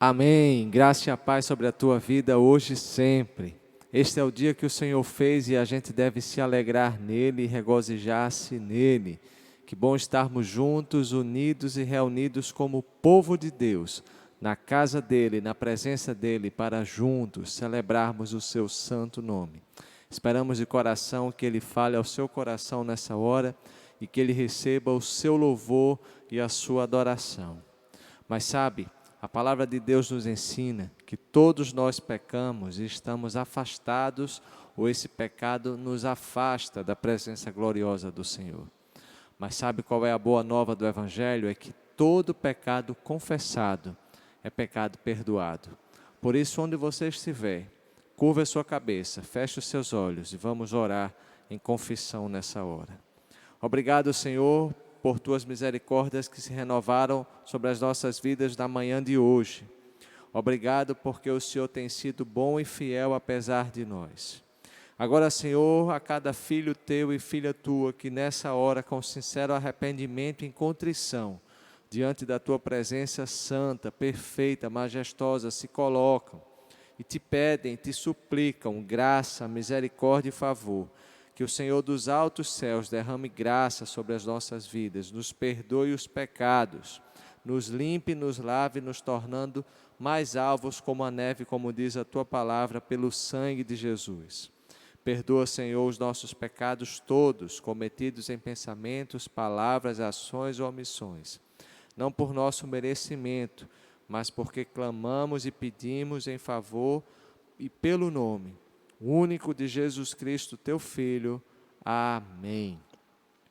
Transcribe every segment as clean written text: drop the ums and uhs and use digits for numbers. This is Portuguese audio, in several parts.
Amém. Graça e a paz sobre a tua vida hoje e sempre. Este é o dia que o Senhor fez e a gente deve se alegrar nele e regozijar-se nele. Que bom estarmos juntos, unidos e reunidos como povo de Deus, na casa dele, na presença dele, para juntos celebrarmos o seu santo nome. Esperamos de coração que ele fale ao seu coração nessa hora e que ele receba o seu louvor e a sua adoração. Mas sabe, a palavra de Deus nos ensina que todos nós pecamos e estamos afastados, ou esse pecado nos afasta da presença gloriosa do Senhor. Mas sabe qual é a boa nova do Evangelho? É que todo pecado confessado é pecado perdoado. Por isso, onde você estiver, curva a sua cabeça, feche os seus olhos e vamos orar em confissão nessa hora. Obrigado, Senhor, por tuas misericórdias que se renovaram sobre as nossas vidas na manhã de hoje. Obrigado porque o Senhor tem sido bom e fiel apesar de nós. Agora, Senhor, a cada filho teu e filha tua que nessa hora, com sincero arrependimento e contrição, diante da tua presença santa, perfeita, majestosa, se colocam e te pedem, te suplicam graça, misericórdia e favor. Que o Senhor dos altos céus derrame graça sobre as nossas vidas, nos perdoe os pecados, nos limpe, nos lave, nos tornando mais alvos como a neve, como diz a tua palavra, pelo sangue de Jesus. Perdoa, Senhor, os nossos pecados todos, cometidos em pensamentos, palavras, ações ou omissões. Não por nosso merecimento, mas porque clamamos e pedimos em favor e pelo nome único de Jesus Cristo, teu Filho. Amém.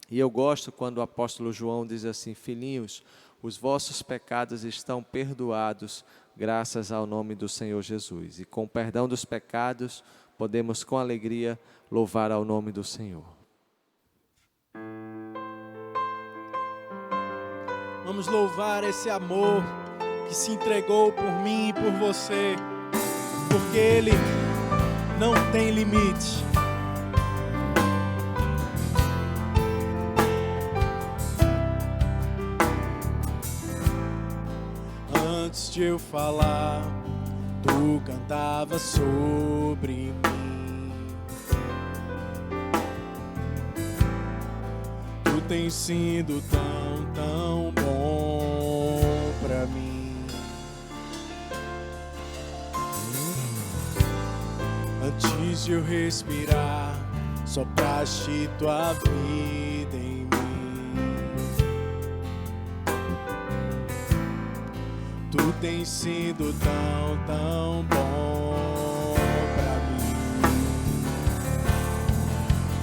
E eu gosto quando o apóstolo João diz assim: filhinhos, os vossos pecados estão perdoados graças ao nome do Senhor Jesus. E com o perdão dos pecados, podemos com alegria louvar ao nome do Senhor. Vamos louvar esse amor que se entregou por mim e por você, porque Ele não tem limite. Antes de eu falar, tu cantava sobre mim. Tu tens sido tão bom pra mim. Antes de eu respirar, sopraste tua vida em mim. Tu tens sido tão bom pra mim.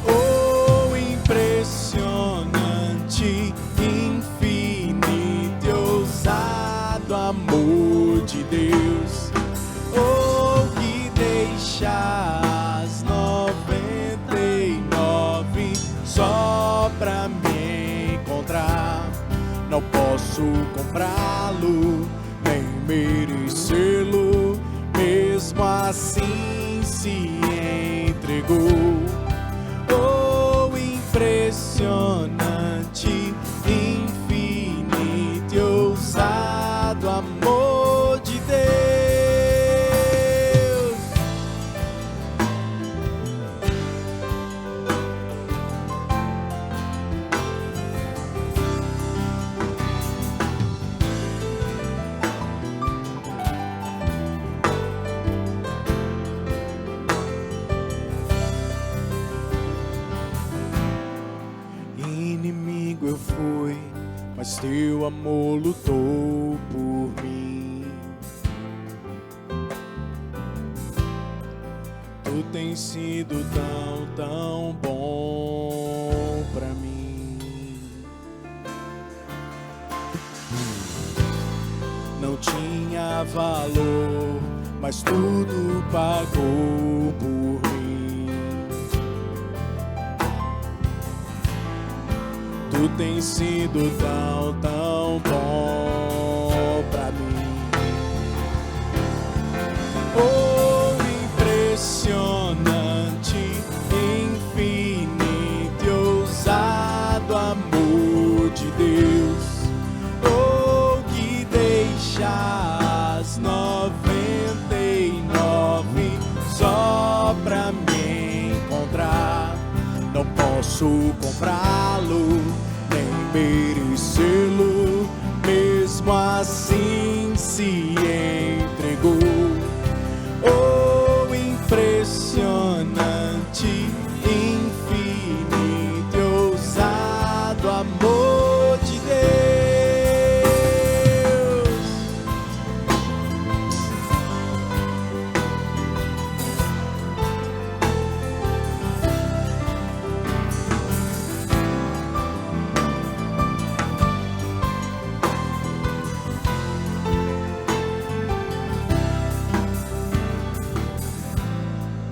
Oh, impressionante, infinito e ousado amor de Deus. Oh, que deixas 99 só pra me encontrar. Não posso comprá-lo, nem merecê-lo, mesmo assim se entregou. Oh, impressionante, infinito e ousado amor de Deus. Inimigo eu fui, mas teu amor lutou por mim. Tu tens sido tão bom pra mim. Não tinha valor, mas tudo pagou por mim. Tu tens sido tão bom pra mim. Oh, impressionante, infinito e ousado amor de Deus. Oh, que deixas nós posso comprá-lo, nem merecê-lo, mesmo assim se entregou. Oh, impressionante, infinito e ousado amor de Deus.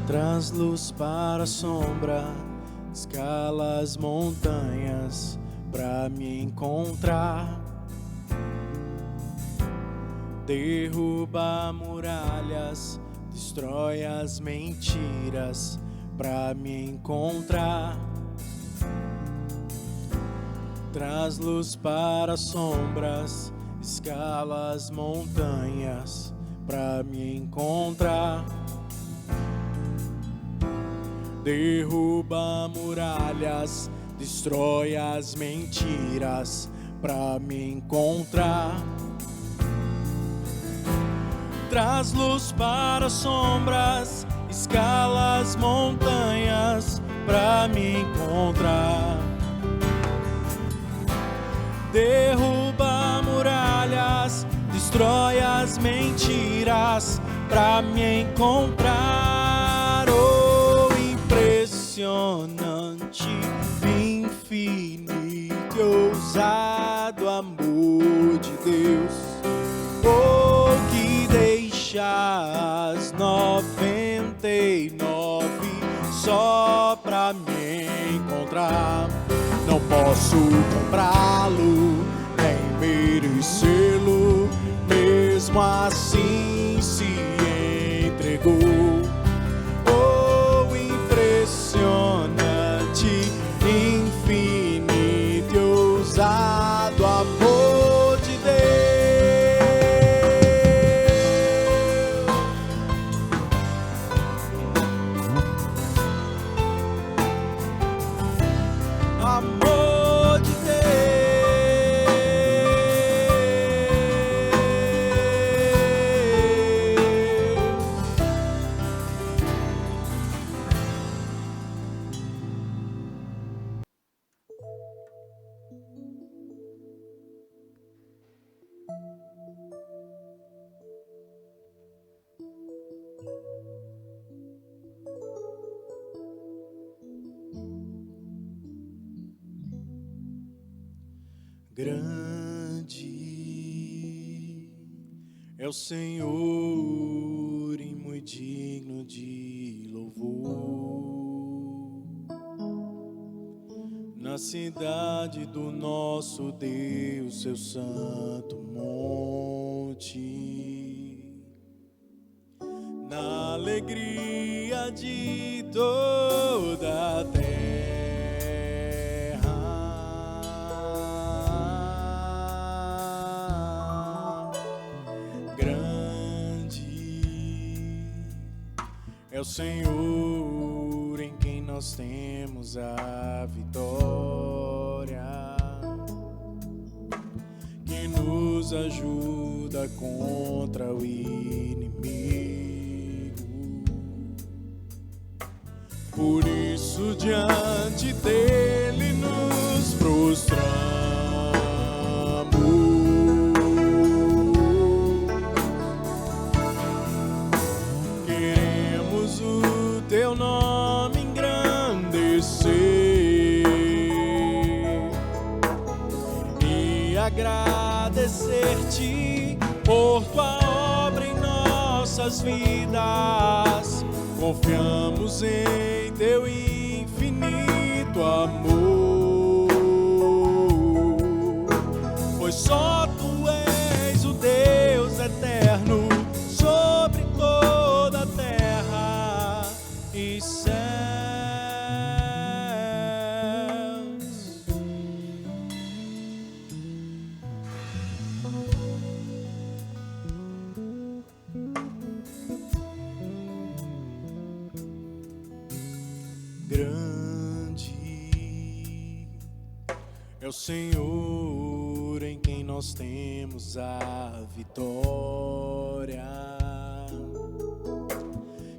Traz luz para a sombra, escala as montanhas pra me encontrar. Derruba muralhas, destrói as mentiras pra me encontrar. Traz luz para as sombras, escala as montanhas pra me encontrar. Derruba muralhas, destrói as mentiras pra me encontrar. Traz luz para as sombras, escala as montanhas pra me encontrar. Derruba muralhas, destrói as mentiras pra me encontrar. Oh, impressionante, infinito e ousado amor de Deus. Oh, que deixa as 99 só pra me encontrar. Não posso comprá-lo, nem merecê-lo, mesmo assim se entregou. Oh, impressionante, infinito e ousado amor de Deus. Amor de Deus. Grande é o Senhor e muito digno de louvor. Na cidade do nosso Deus, seu santo monte, na alegria de toda a terra. É o Senhor em quem nós temos a vitória, que nos ajuda contra o inimigo. Por isso diante dele nos prostramos. Teu nome engrandecer e agradecer-te por tua obra em nossas vidas. Confiamos em teu infinito amor, pois só tu és o Deus eterno sobre toda a terra e céus. Grande É o Senhor em quem nós temos a vitória,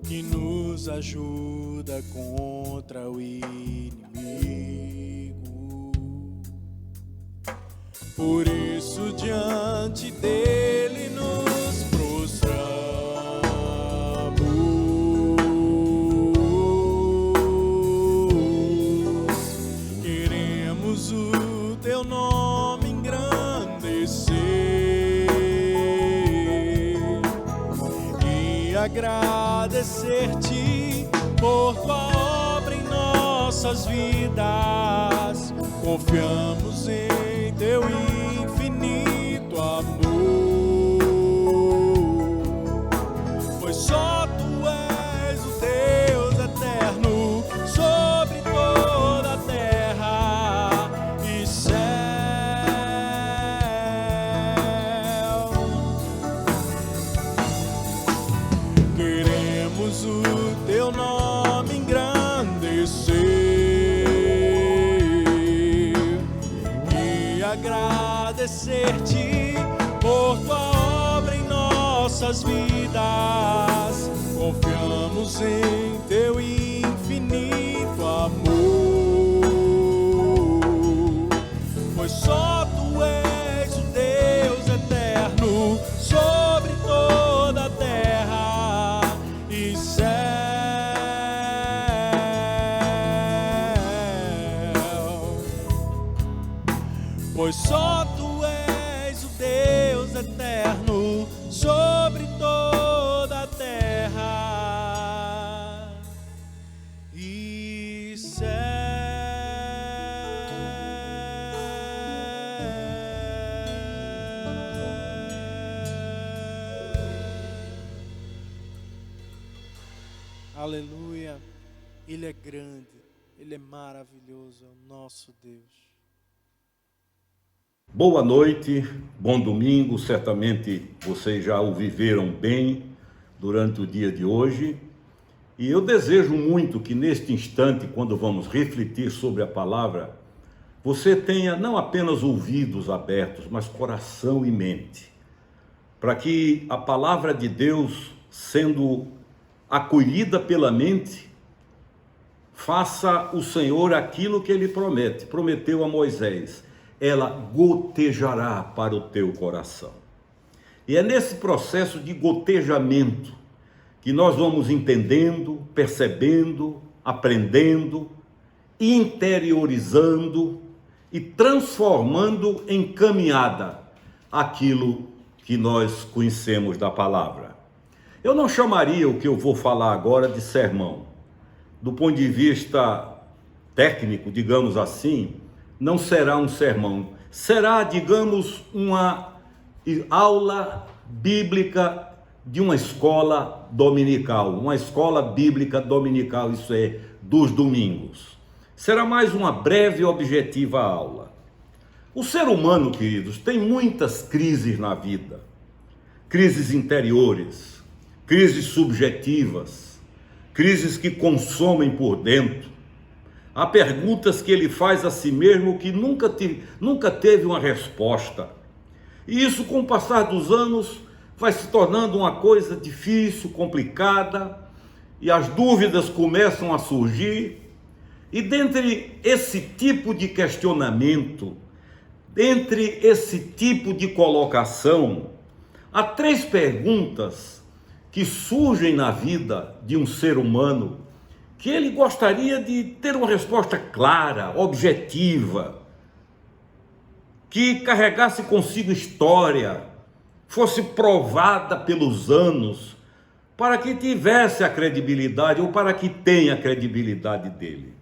que nos ajuda contra o inimigo. Por isso diante dele nos prostramos, queremos o teu nome engrandecer e agradecer-te por tua obra em nossas vidas. Confiamos em teu infinito amor, pois só tu és o Deus eterno sobre toda a terra e céu. Queremos o teu nome engrandecer e agradecer-te por tua obra em nossas vidas. Confiamos em teu infinito amor, pois só tu és o Deus eterno sobre toda a terra e céu. Pois só tu és o Deus eterno sobre toda a terra e céu. Aleluia. Ele é grande, Ele é maravilhoso, é o nosso Deus. Boa noite, bom domingo. Certamente vocês já o viveram bem durante o dia de hoje. E eu desejo muito que neste instante, quando vamos refletir sobre a palavra, você tenha não apenas ouvidos abertos, mas coração e mente, para que a palavra de Deus, sendo acolhida pela mente, faça o Senhor aquilo que Ele prometeu a Moisés. Ela gotejará para o teu coração. E é nesse processo de gotejamento que nós vamos entendendo, percebendo, aprendendo, interiorizando e transformando em caminhada aquilo que nós conhecemos da palavra. Eu não chamaria o que eu vou falar agora de sermão. Do ponto de vista técnico, digamos assim, não será um sermão, será, digamos, uma aula bíblica de uma escola dominical, uma escola bíblica dominical, isso é, dos domingos. Será mais uma breve e objetiva aula. O ser humano, queridos, tem muitas crises na vida, crises interiores, crises subjetivas, crises que consomem por dentro. Há perguntas que ele faz a si mesmo que nunca teve uma resposta. E isso, com o passar dos anos, vai se tornando uma coisa difícil, complicada, e as dúvidas começam a surgir. E dentre esse tipo de questionamento, dentre esse tipo de colocação, há 3 perguntas que surgem na vida de um ser humano que ele gostaria de ter uma resposta clara, objetiva, que carregasse consigo história, fosse provada pelos anos, para que tivesse a credibilidade, ou para que tenha a credibilidade dele.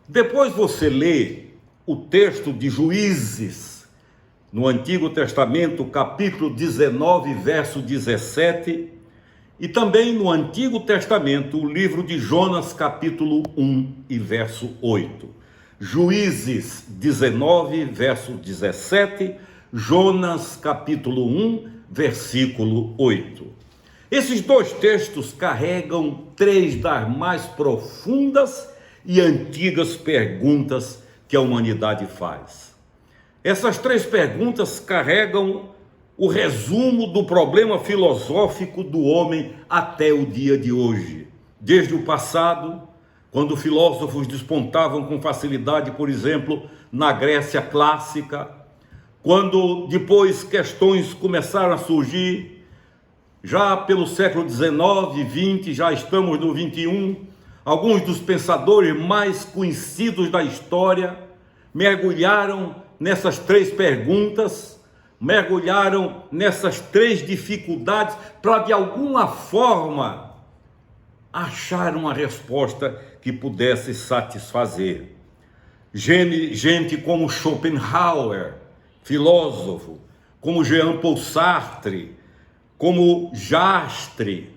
Depois você lê o texto de Juízes, no Antigo Testamento, capítulo 19, verso 17, e também no Antigo Testamento, o livro de Jonas, capítulo 1 e verso 8. Juízes 19, verso 17, Jonas, capítulo 1, versículo 8. Esses 2 textos carregam 3 das mais profundas e antigas perguntas que a humanidade faz. Essas 3 perguntas carregam o resumo do problema filosófico do homem até o dia de hoje. Desde o passado, quando filósofos despontavam com facilidade, por exemplo, na Grécia clássica, quando depois questões começaram a surgir, já pelo século XIX, XX, já estamos no XXI, alguns dos pensadores mais conhecidos da história mergulharam nessas 3 perguntas, mergulharam nessas 3 dificuldades para, de alguma forma, achar uma resposta que pudesse satisfazer. Gente como Schopenhauer, filósofo, como Jean-Paul Sartre, como Jastre,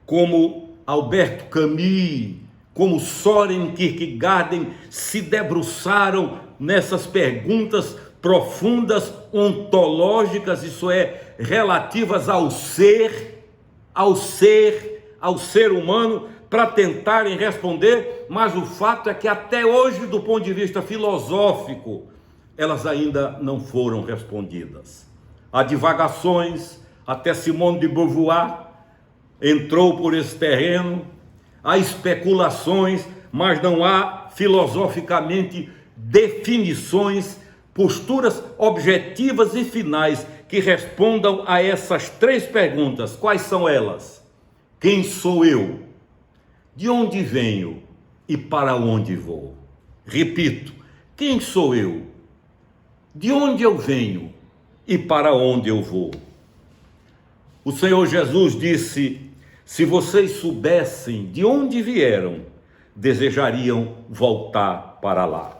como Alberto Camus, como Søren Kierkegaard, se debruçaram nessas perguntas profundas, ontológicas, isso é, relativas ao ser humano, para tentarem responder, mas o fato é que até hoje, do ponto de vista filosófico, elas ainda não foram respondidas. Há divagações, até Simone de Beauvoir entrou por esse terreno, há especulações, mas não há filosoficamente definições, posturas objetivas e finais que respondam a essas 3 perguntas. Quais são elas? Quem sou eu? De onde venho e para onde vou? Repito, quem sou eu? De onde eu venho e para onde eu vou? O Senhor Jesus disse: se vocês soubessem de onde vieram, desejariam voltar para lá.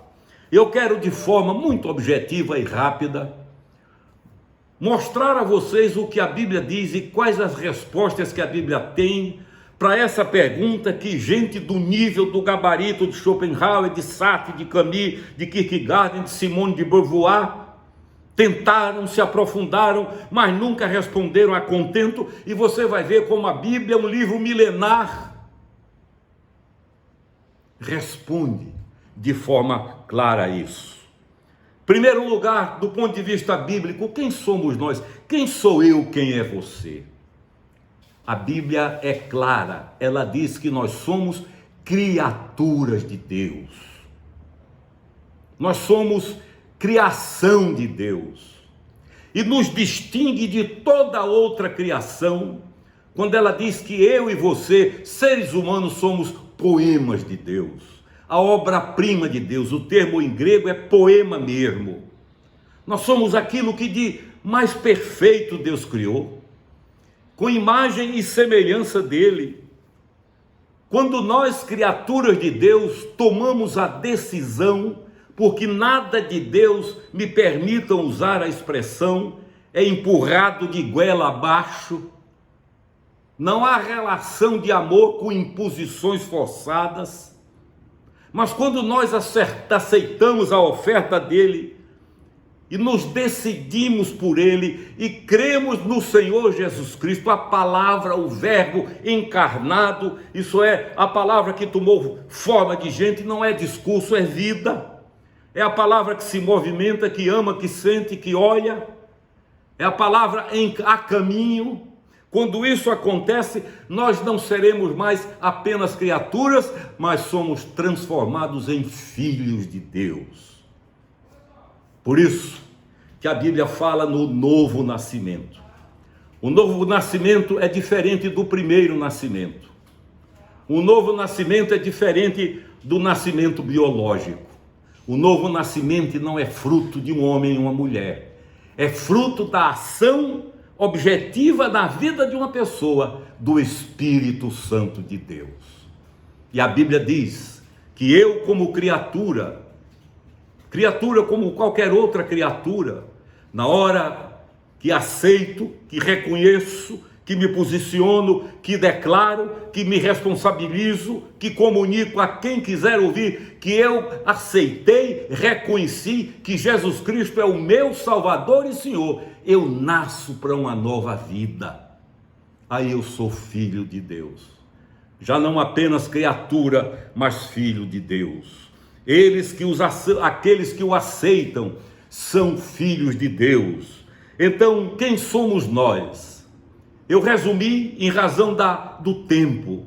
Eu quero, de forma muito objetiva e rápida, mostrar a vocês o que a Bíblia diz e quais as respostas que a Bíblia tem para essa pergunta que gente do nível, do gabarito de Schopenhauer, de Sartre, de Camus, de Kierkegaard, de Simone de Beauvoir, tentaram, se aprofundaram, mas nunca responderam a contento. E você vai ver como a Bíblia, um livro milenar, responde de forma clara a isso. Primeiro lugar, do ponto de vista bíblico, quem somos nós? Quem sou eu? Quem é você? A Bíblia é clara, ela diz que nós somos criaturas de Deus. Nós somos criação de Deus. E nos distingue de toda outra criação, quando ela diz que eu e você, seres humanos, somos poemas de Deus. A obra-prima de Deus, o termo em grego é poema mesmo. Nós somos aquilo que de mais perfeito Deus criou, com imagem e semelhança dele. Quando nós, criaturas de Deus, tomamos a decisão, porque nada de Deus, me permitam usar a expressão, é empurrado de goela abaixo. Não há relação de amor com imposições forçadas. Mas quando nós aceitamos a oferta dele e nos decidimos por ele e cremos no Senhor Jesus Cristo, a palavra, o verbo encarnado, isso é, a palavra que tomou forma de gente, não é discurso, é vida. É a palavra que se movimenta, que ama, que sente, que olha. É a palavra a caminho. Quando isso acontece, nós não seremos mais apenas criaturas, mas somos transformados em filhos de Deus. Por isso que a Bíblia fala no novo nascimento. O novo nascimento é diferente do primeiro nascimento. O novo nascimento é diferente do nascimento biológico. O novo nascimento não é fruto de um homem e uma mulher. É fruto da ação objetiva na vida de uma pessoa, do Espírito Santo de Deus. E a Bíblia diz que eu, como criatura como qualquer outra criatura, na hora que aceito, que reconheço, que me posiciono, que declaro, que me responsabilizo, que comunico a quem quiser ouvir, que eu aceitei, reconheci que Jesus Cristo é o meu Salvador e Senhor, eu nasço para uma nova vida. Aí eu sou filho de Deus. Já não apenas criatura, mas filho de Deus. Aqueles que o aceitam são filhos de Deus. Então, quem somos nós? Eu resumi em razão do tempo.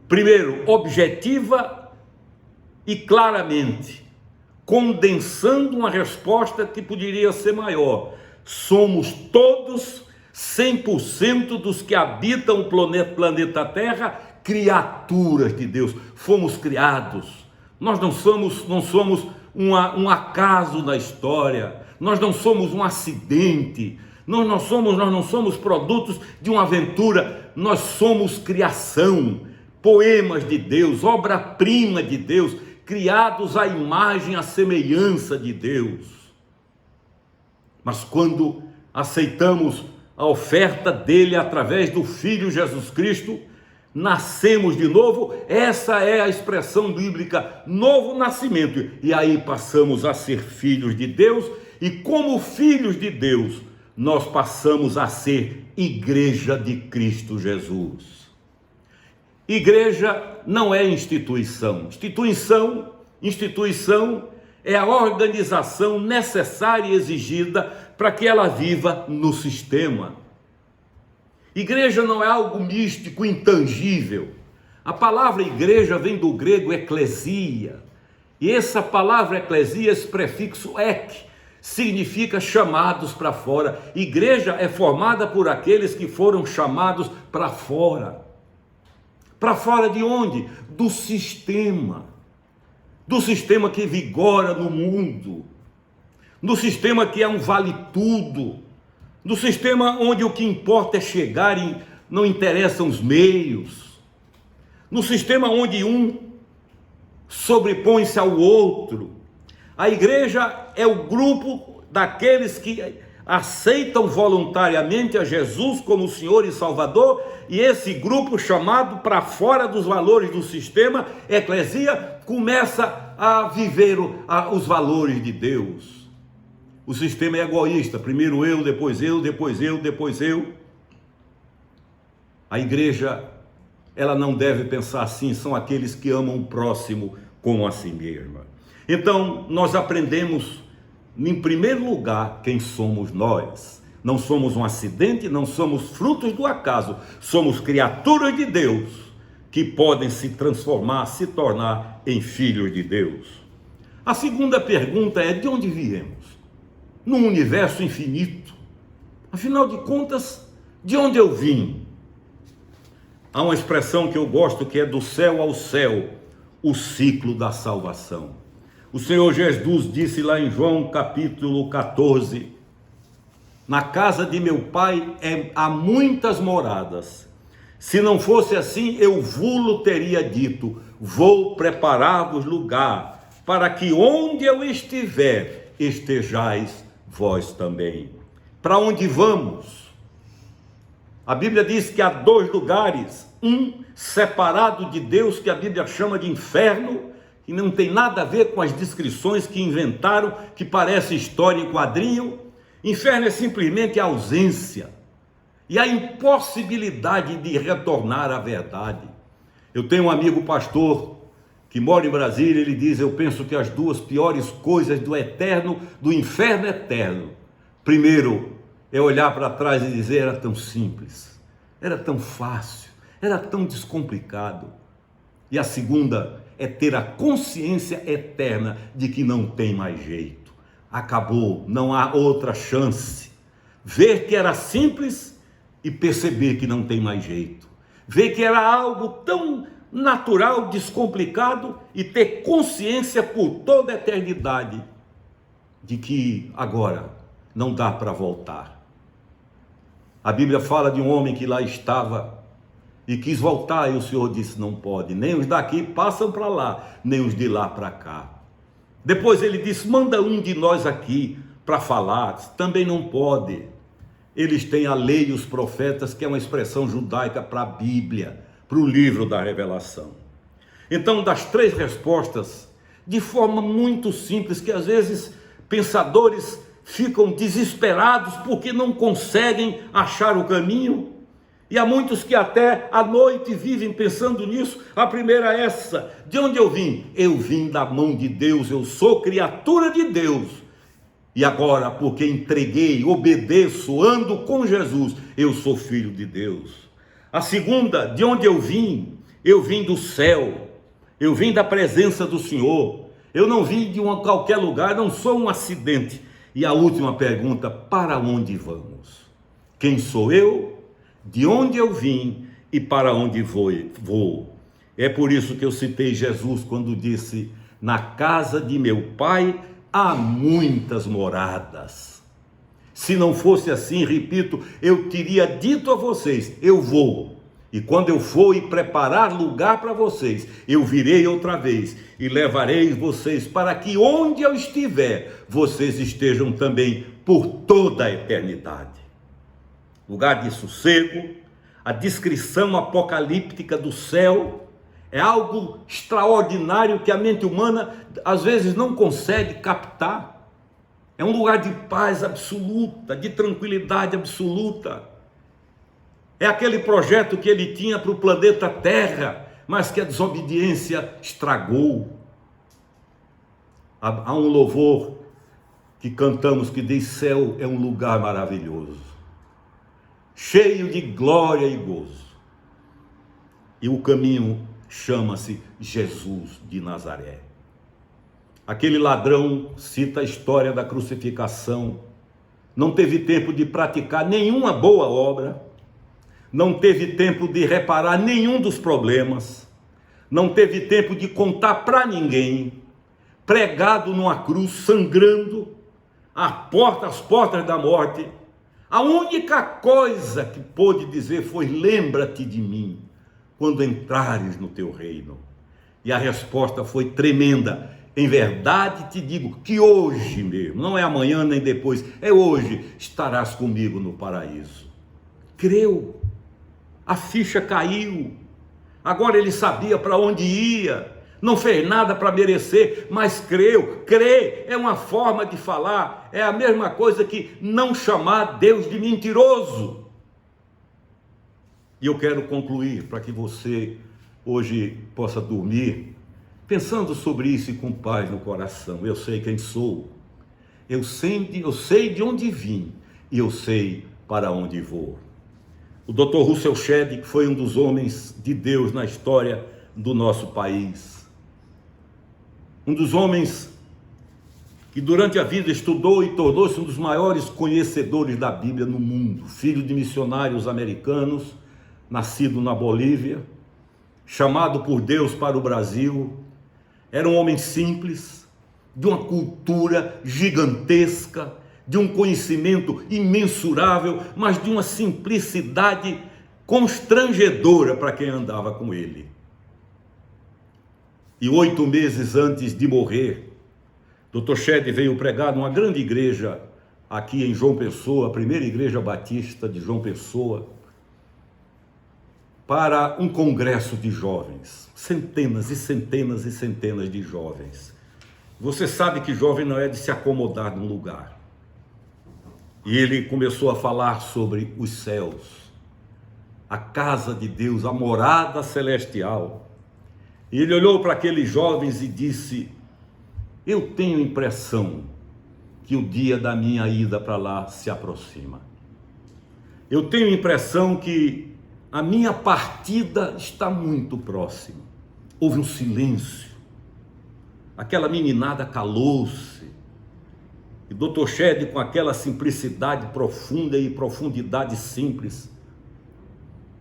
Primeiro, objetiva e claramente, condensando uma resposta que poderia ser maior. Somos todos 100% dos que habitam o planeta Terra, criaturas de Deus. Fomos criados. Nós não somos um acaso na história. Nós não somos um acidente. Nós não somos produtos de uma aventura. Nós somos criação, poemas de Deus, obra-prima de Deus, criados à imagem, à semelhança de Deus. Mas quando aceitamos a oferta dele através do Filho Jesus Cristo, nascemos de novo. Essa é a expressão bíblica, novo nascimento. E aí passamos a ser filhos de Deus, e como filhos de Deus, nós passamos a ser igreja de Cristo Jesus. Igreja não é instituição. Instituição é a organização necessária e exigida para que ela viva no sistema. Igreja não é algo místico, intangível. A palavra igreja vem do grego eclesia. E essa palavra eclesia, esse prefixo ek, significa chamados para fora. Igreja é formada por aqueles que foram chamados para fora. Para fora de onde? Do sistema que vigora no mundo, no sistema que é um vale-tudo, no sistema onde o que importa é chegar e não interessam os meios, no sistema onde um sobrepõe-se ao outro. A igreja é o grupo daqueles que aceitam voluntariamente a Jesus como Senhor e Salvador, e esse grupo, chamado para fora dos valores do sistema, eclesia, começa a viver os valores de Deus. O sistema é egoísta, primeiro eu, depois eu, depois eu, depois eu. A igreja, ela não deve pensar assim, são aqueles que amam o próximo como a si mesma. Então, nós aprendemos, em primeiro lugar, quem somos nós. Não somos um acidente, não somos frutos do acaso, somos criaturas de Deus que podem se transformar, se tornar em filhos de Deus. A segunda pergunta é: de onde viemos? Num universo infinito. Afinal de contas, de onde eu vim? Há uma expressão que eu gosto, que é do céu ao céu, o ciclo da salvação. O Senhor Jesus disse lá em João capítulo 14, na casa de meu pai há muitas moradas. Se não fosse assim, eu vos teria dito, vou preparar-vos lugar, para que onde eu estiver, estejais vós também. Para onde vamos? A Bíblia diz que há dois lugares, um separado de Deus, que a Bíblia chama de inferno, que não tem nada a ver com as descrições que inventaram, que parece história em quadrinho. Inferno é simplesmente a ausência e a impossibilidade de retornar à verdade. Eu tenho um amigo pastor que mora em Brasília, ele diz: eu penso que as duas piores coisas do inferno eterno, primeiro é olhar para trás e dizer: era tão simples, era tão fácil, era tão descomplicado. E a segunda é ter a consciência eterna de que não tem mais jeito. Acabou, não há outra chance. Ver que era simples e perceber que não tem mais jeito. Ver que era algo tão natural, descomplicado, e ter consciência por toda a eternidade de que agora não dá para voltar. A Bíblia fala de um homem que lá estava e quis voltar, e o Senhor disse: não pode, nem os daqui passam para lá, nem os de lá para cá. Depois ele disse: manda um de nós aqui para falar. Também não pode. Eles têm a lei e os profetas, que é uma expressão judaica para a Bíblia, para o livro da Revelação. Então, das três respostas, de forma muito simples, que às vezes pensadores ficam desesperados porque não conseguem achar o caminho, E há muitos que até à noite vivem pensando nisso. A primeira é essa: de onde eu vim? Eu vim da mão de Deus, eu sou criatura de Deus. E agora, porque entreguei, obedeço, ando com Jesus, eu sou filho de Deus. A segunda: de onde eu vim? Eu vim do céu, eu vim da presença do Senhor. Eu não vim de qualquer lugar, não sou um acidente. E a última pergunta: para onde vamos? Quem sou eu? De onde eu vim e para onde vou? É por isso que eu citei Jesus quando disse: na casa de meu Pai há muitas moradas. Se não fosse assim, repito, eu teria dito a vocês: eu vou. E quando eu for e preparar lugar para vocês, eu virei outra vez e levarei vocês para que onde eu estiver, vocês estejam também por toda a eternidade. Lugar de sossego. A descrição apocalíptica do céu é algo extraordinário que a mente humana às vezes não consegue captar. É um lugar de paz absoluta, de tranquilidade absoluta. É aquele projeto que ele tinha para o planeta Terra, mas que a desobediência estragou. Há um louvor que cantamos que diz: céu é um lugar maravilhoso, cheio de glória e gozo. E o caminho chama-se Jesus de Nazaré. Aquele ladrão cita a história da crucificação, não teve tempo de praticar nenhuma boa obra, não teve tempo de reparar nenhum dos problemas, não teve tempo de contar para ninguém, pregado numa cruz, sangrando, às portas da morte. A única coisa que pôde dizer foi: lembra-te de mim quando entrares no teu reino. E a resposta foi tremenda: em verdade te digo que hoje mesmo, não é amanhã nem depois, é hoje, estarás comigo no paraíso. Creu, a ficha caiu. Agora ele sabia para onde ia, não fez nada para merecer, mas creu. Crer é uma forma de falar, é a mesma coisa que não chamar Deus de mentiroso. E eu quero concluir para que você hoje possa dormir pensando sobre isso e com paz no coração. Eu sei quem sou, eu sei de onde vim e eu sei para onde vou. O Dr. Russell Shedd, que foi um dos homens de Deus na história do nosso país, um dos homens que durante a vida estudou e tornou-se um dos maiores conhecedores da Bíblia no mundo, filho de missionários americanos, nascido na Bolívia, chamado por Deus para o Brasil. Era um homem simples, de uma cultura gigantesca, de um conhecimento imensurável, mas de uma simplicidade constrangedora para quem andava com ele. E 8 meses antes de morrer, Dr. Shedd veio pregar numa grande igreja aqui em João Pessoa, a primeira igreja batista de João Pessoa, para um congresso de jovens, centenas e centenas e centenas de jovens. Você sabe que jovem não é de se acomodar num lugar. E ele começou a falar sobre os céus, a casa de Deus, a morada celestial. E ele olhou para aqueles jovens e disse: eu tenho impressão que o dia da minha ida para lá se aproxima. Eu tenho impressão que a minha partida está muito próxima. Houve um silêncio. Aquela meninada calou-se. E Dr. Shedd, com aquela simplicidade profunda e profundidade simples,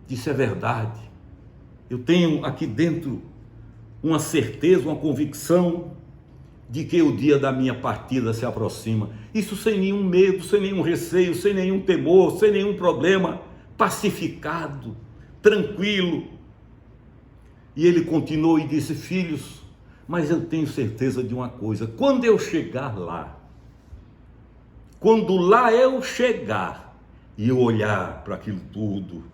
disse: é verdade. Eu tenho aqui dentro uma certeza, uma convicção de que o dia da minha partida se aproxima. Isso sem nenhum medo, sem nenhum receio, sem nenhum temor, sem nenhum problema, pacificado, tranquilo. E ele continuou e disse: filhos, mas eu tenho certeza de uma coisa: quando eu chegar lá, quando lá eu chegar e eu olhar para aquilo tudo,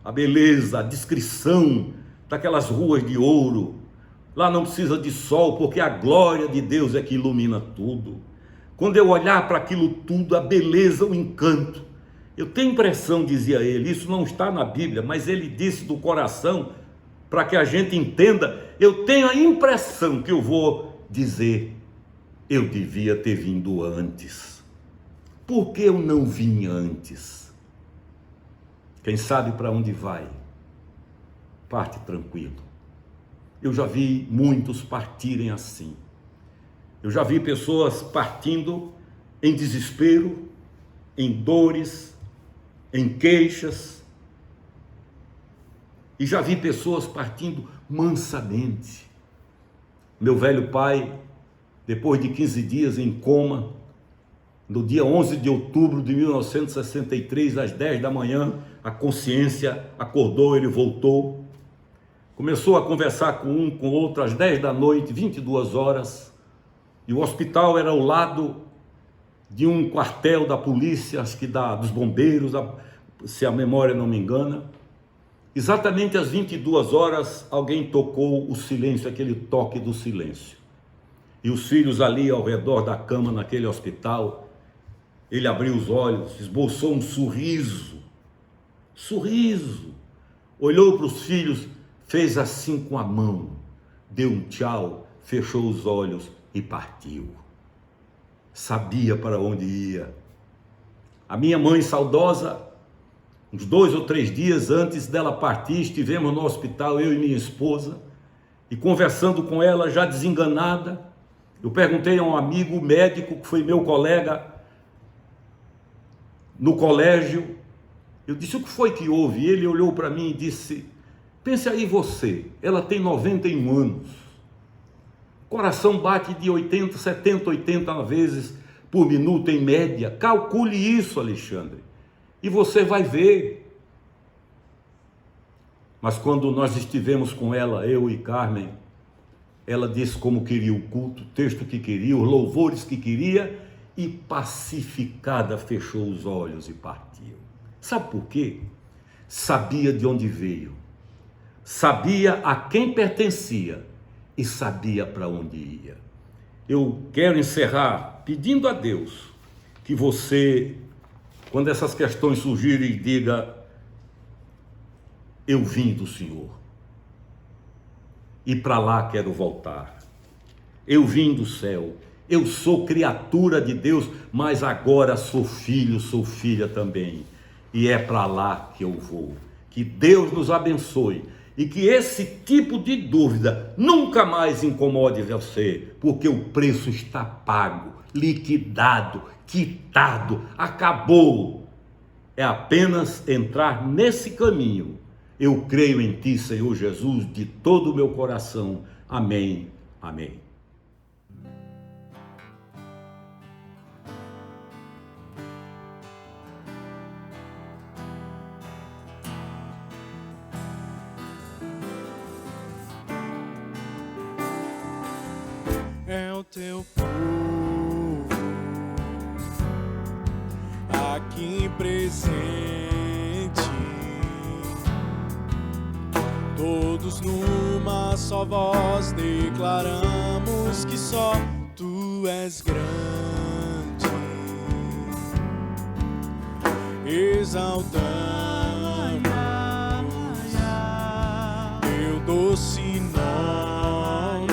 a beleza, a descrição daquelas ruas de ouro, lá não precisa de sol, porque a glória de Deus é que ilumina tudo. Quando eu olhar para aquilo tudo, a beleza, o encanto, Eu tenho impressão, dizia ele, isso não está na Bíblia, mas ele disse do coração, para que a gente entenda, eu tenho a impressão que eu vou dizer, eu devia ter vindo antes. Por que eu não vim antes? Quem sabe para onde vai? Parte tranquilo. Eu já vi muitos partirem assim. Eu já vi pessoas partindo em desespero, em dores, em queixas. E já vi pessoas partindo mansamente. Meu velho pai, depois de 15 dias em coma, no dia 11 de outubro de 1963, às 10 da manhã, a consciência acordou, ele voltou. Começou a conversar com um, com outro, às 10 da noite, 22 horas. E o hospital era ao lado de um quartel da polícia, acho que dos bombeiros, se a memória não me engana. Exatamente às 22 horas, alguém tocou o silêncio, aquele toque do silêncio. E os filhos ali ao redor da cama, naquele hospital, ele abriu os olhos, esboçou um sorriso, olhou para os filhos, fez assim com a mão, deu um tchau, fechou os olhos e partiu. Sabia para onde ia. A minha mãe saudosa, uns 2 ou 3 dias antes dela partir, estivemos no hospital, eu e minha esposa, e conversando com ela, já desenganada, eu perguntei a um amigo médico, que foi meu colega no colégio, eu disse, o que foi que houve? E ele olhou para mim e disse, pense aí você, ela tem 91 anos, coração bate de 80, 70, 80 vezes por minuto em média, calcule isso, Alexandre, e você vai ver. Mas quando nós estivemos com ela, eu e Carmen, ela disse como queria o culto, o texto que queria, os louvores que queria, e pacificada fechou os olhos e partiu. Sabe por quê? Sabia de onde veio, sabia a quem pertencia e sabia para onde ia. Eu quero encerrar pedindo a Deus que você, quando essas questões surgirem, diga, eu vim do Senhor e para lá quero voltar. Eu vim do céu, eu sou criatura de Deus, mas agora sou filho, sou filha também. E é para lá que eu vou. Que Deus nos abençoe e que esse tipo de dúvida nunca mais incomode você, porque o preço está pago, liquidado, quitado, acabou. É apenas entrar nesse caminho. Eu creio em ti, Senhor Jesus, de todo o meu coração. Amém. Amém. É o teu povo aqui presente, todos numa só voz declaramos que só tu és grande, exaltamos teu doce nome,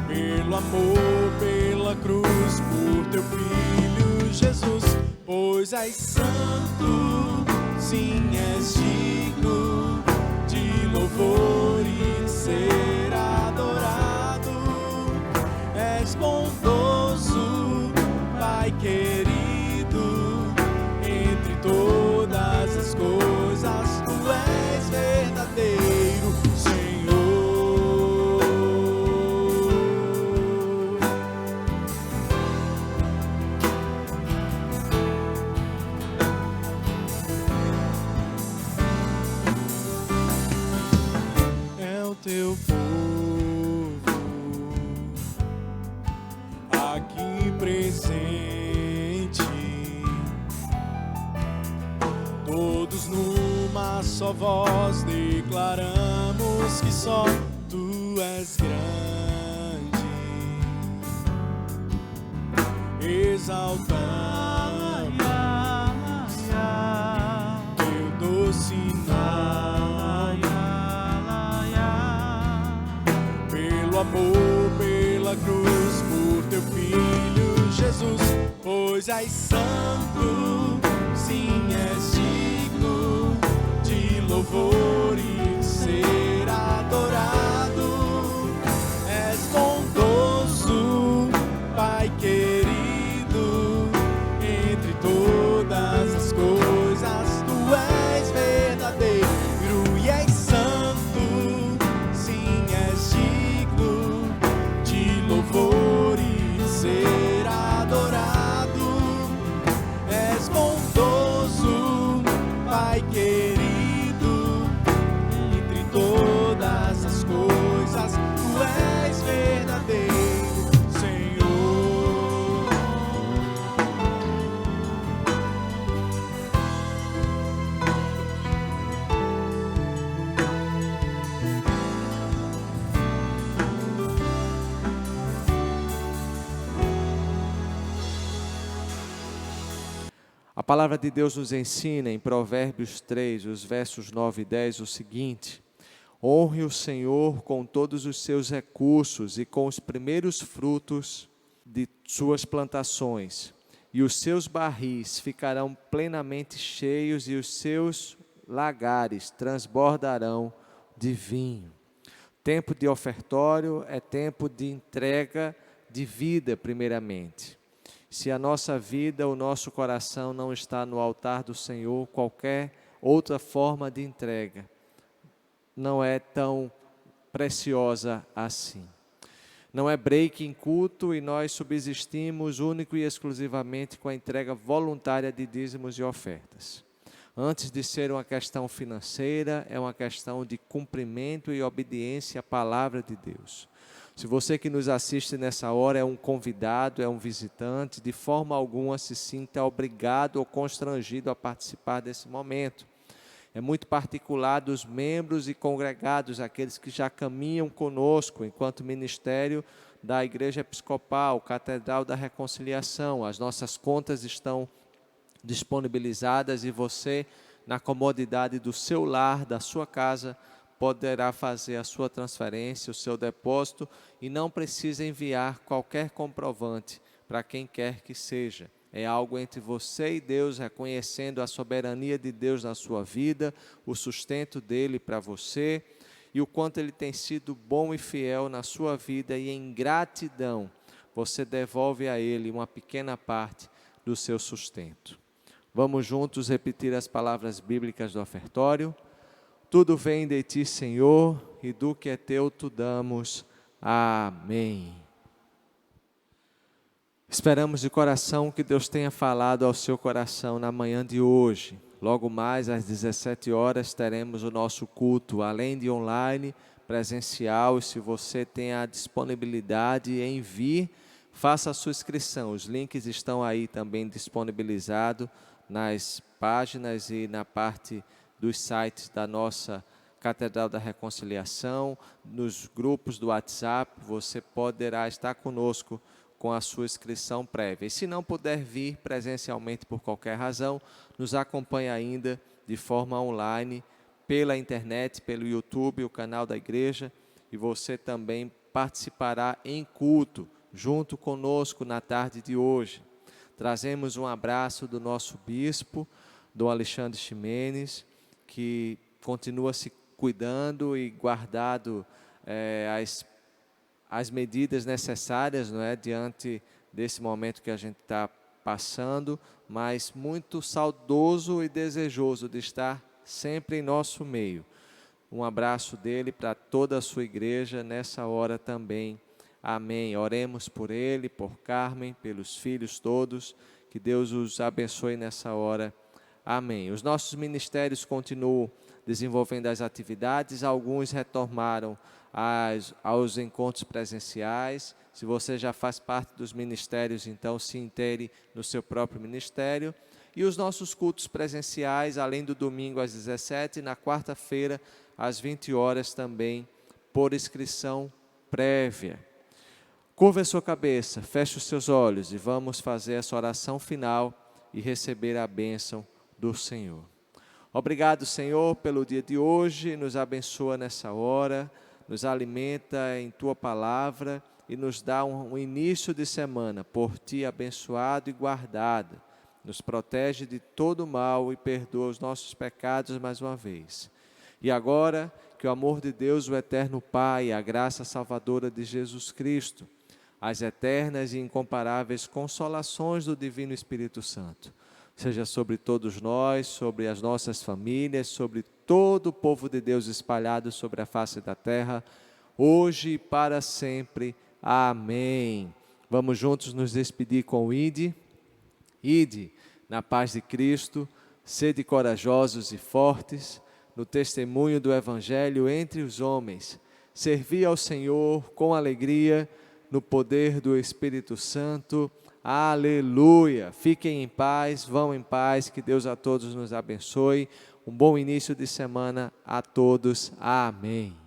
pelo amor, pela cruz, por teu Filho Jesus, pois és santo, sim, és digno de louvor e ser adorado, és bondoso, Pai querido, entre todas as coisas, tu és verdadeiro, Senhor. Teu povo aqui presente, todos numa só voz declaramos que só tu és grande, exaltamos pois és santo, sim, és digno de louvor e de ser adorado. És bondoso, Pai querido, entre todas as coisas tu és verdadeiro e és santo, sim, és digno de louvor e de ser adorado. És bondoso, Pai querido, entre todas as coisas tu és verdadeiro, Senhor. A palavra de Deus nos ensina em Provérbios 3, os versos 9 e 10, o seguinte: honre o Senhor com todos os seus recursos e com os primeiros frutos de suas plantações, e os seus barris ficarão plenamente cheios e os seus lagares transbordarão de vinho. Tempo de ofertório é tempo de entrega de vida, primeiramente. Se a nossa vida, o nosso coração não está no altar do Senhor, qualquer outra forma de entrega não é tão preciosa assim. Não é break em culto e nós subsistimos único e exclusivamente com a entrega voluntária de dízimos e ofertas. Antes de ser uma questão financeira, é uma questão de cumprimento e obediência à palavra de Deus. Se você que nos assiste nessa hora é um convidado, é um visitante, de forma alguma se sinta obrigado ou constrangido a participar desse momento. É muito particular dos membros e congregados, aqueles que já caminham conosco enquanto ministério da Igreja Episcopal, Catedral da Reconciliação. As nossas contas estão disponibilizadas e você, na comodidade do seu lar, da sua casa, poderá fazer a sua transferência, o seu depósito, e não precisa enviar qualquer comprovante para quem quer que seja. É algo entre você e Deus, reconhecendo a soberania de Deus na sua vida, o sustento dele para você e o quanto ele tem sido bom e fiel na sua vida, e em gratidão você devolve a ele uma pequena parte do seu sustento. Vamos juntos repetir as palavras bíblicas do ofertório. Tudo vem de ti, Senhor, e do que é teu tu damos. Amém. Esperamos de coração que Deus tenha falado ao seu coração na manhã de hoje. Logo mais às 17 horas teremos o nosso culto, além de online, presencial. E se você tem a disponibilidade em vir, faça a sua inscrição. Os links estão aí também disponibilizados nas páginas e na parte dos sites da nossa Catedral da Reconciliação, nos grupos do WhatsApp. Você poderá estar conosco com a sua inscrição prévia. E se não puder vir presencialmente por qualquer razão, nos acompanhe ainda de forma online, pela internet, pelo YouTube, o canal da igreja, e você também participará em culto, junto conosco na tarde de hoje. Trazemos um abraço do nosso bispo, Dom Alexandre Ximenes, que continua se cuidando e guardado as medidas necessárias, não é, diante desse momento que a gente está passando, mas muito saudoso e desejoso de estar sempre em nosso meio. Um abraço dele para toda a sua igreja nessa hora também. Amém. Oremos por ele, por Carmen, pelos filhos todos. Que Deus os abençoe nessa hora. Amém. Os nossos ministérios continuam desenvolvendo as atividades. Alguns retornaram aos encontros presenciais. Se você já faz parte dos ministérios, então se intere no seu próprio ministério. E os nossos cultos presenciais, além do domingo às 17, na quarta-feira às 20 horas também, por inscrição prévia. Curva a sua cabeça, feche os seus olhos e vamos fazer essa oração final e receber a bênção do Senhor. Obrigado, Senhor, pelo dia de hoje, nos abençoa nessa hora, nos alimenta em Tua palavra e nos dá um início de semana por Ti abençoado e guardado. Nos protege de todo mal e perdoa os nossos pecados mais uma vez. E agora, que o amor de Deus, o eterno Pai, a graça salvadora de Jesus Cristo, as eternas e incomparáveis consolações do Divino Espírito Santo, seja sobre todos nós, sobre as nossas famílias, sobre todo o povo de Deus espalhado sobre a face da terra, hoje e para sempre. Amém. Vamos juntos nos despedir com o Ide. Ide, na paz de Cristo, sede corajosos e fortes, no testemunho do Evangelho entre os homens. Servi ao Senhor com alegria, no poder do Espírito Santo. Aleluia! Fiquem em paz, vão em paz, que Deus a todos nos abençoe. Um bom início de semana a todos. Amém.